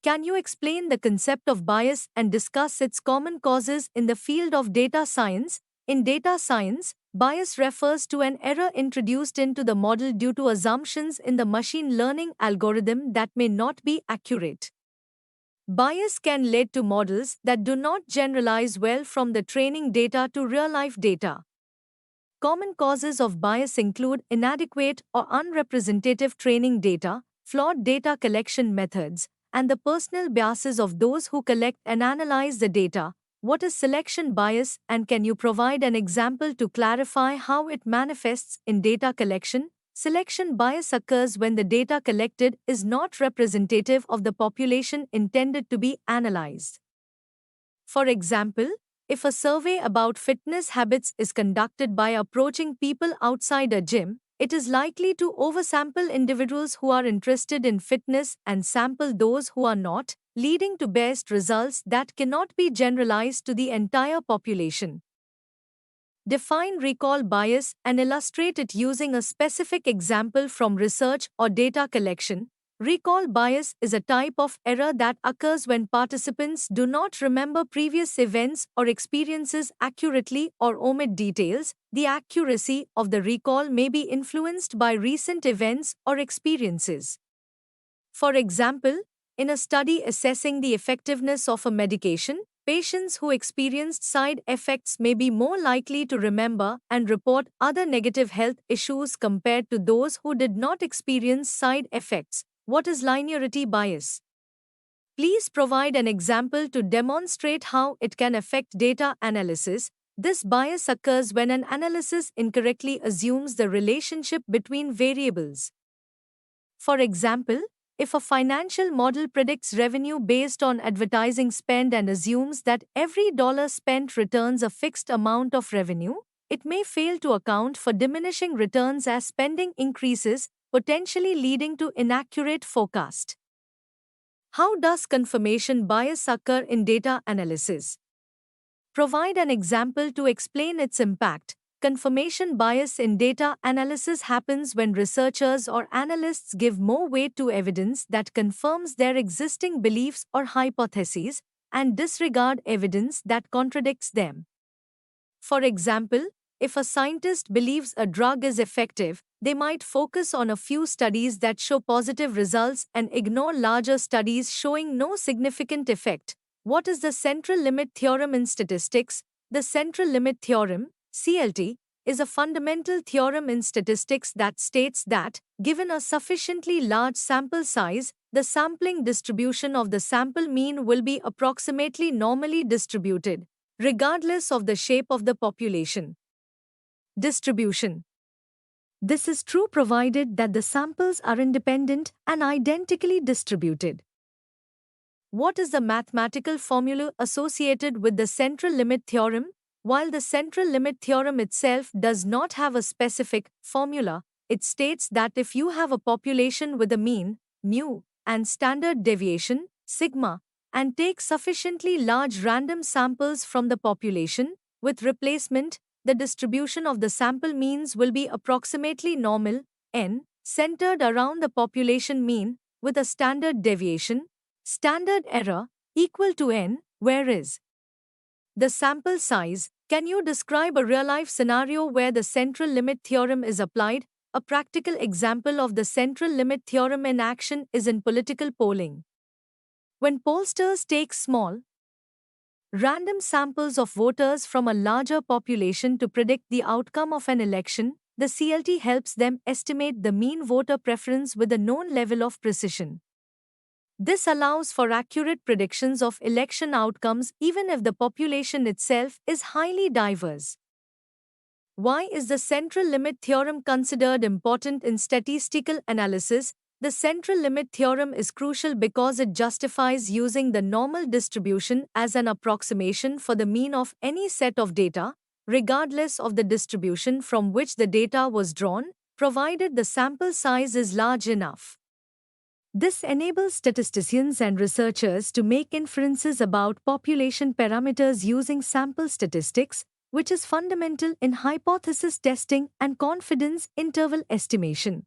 Can you explain the concept of bias and discuss its common causes in the field of data science? In data science, bias refers to an error introduced into the model due to assumptions in the machine learning algorithm that may not be accurate. Bias can lead to models that do not generalize well from the training data to real-life data. Common causes of bias include inadequate or unrepresentative training data, flawed data collection methods, and the personal biases of those who collect and analyze the data. What is selection bias, and can you provide an example to clarify how it manifests in data collection? Selection bias occurs when the data collected is not representative of the population intended to be analyzed. For example, if a survey about fitness habits is conducted by approaching people outside a gym, it is likely to oversample individuals who are interested in fitness and sample those who are not, leading to biased results that cannot be generalized to the entire population. Define recall bias and illustrate it using a specific example from research or data collection. Recall bias is a type of error that occurs when participants do not remember previous events or experiences accurately or omit details. The accuracy of the recall may be influenced by recent events or experiences. For example, in a study assessing the effectiveness of a medication, patients who experienced side effects may be more likely to remember and report other negative health issues compared to those who did not experience side effects. What is linearity bias? Please provide an example to demonstrate how it can affect data analysis. This bias occurs when an analysis incorrectly assumes the relationship between variables. For example, if a financial model predicts revenue based on advertising spend and assumes that every dollar spent returns a fixed amount of revenue, it may fail to account for diminishing returns as spending increases, potentially leading to inaccurate forecast. How does confirmation bias occur in data analysis? Provide an example to explain its impact. Confirmation bias in data analysis happens when researchers or analysts give more weight to evidence that confirms their existing beliefs or hypotheses and disregard evidence that contradicts them. For example, if a scientist believes a drug is effective, they might focus on a few studies that show positive results and ignore larger studies showing no significant effect. What is the central limit theorem in statistics? The central limit theorem, CLT, is a fundamental theorem in statistics that states that, given a sufficiently large sample size, the sampling distribution of the sample mean will be approximately normally distributed, regardless of the shape of the population. Distribution. This is true provided that the samples are independent and identically distributed. What is the mathematical formula associated with the central limit theorem? While the central limit theorem itself does not have a specific formula, it states that if you have a population with a mean, mu, and standard deviation, sigma, and take sufficiently large random samples from the population, with replacement, the distribution of the sample means will be approximately normal, n, centered around the population mean, with a standard deviation, standard error, equal to n, where is the sample size. Can you describe a real-life scenario where the central limit theorem is applied? A practical example of the central limit theorem in action is in political polling. When pollsters take small, random samples of voters from a larger population to predict the outcome of an election, the CLT helps them estimate the mean voter preference with a known level of precision. This allows for accurate predictions of election outcomes even if the population itself is highly diverse. Why is the central limit theorem considered important in statistical analysis? The central limit theorem is crucial because it justifies using the normal distribution as an approximation for the mean of any set of data, regardless of the distribution from which the data was drawn, provided the sample size is large enough. This enables statisticians and researchers to make inferences about population parameters using sample statistics, which is fundamental in hypothesis testing and confidence interval estimation.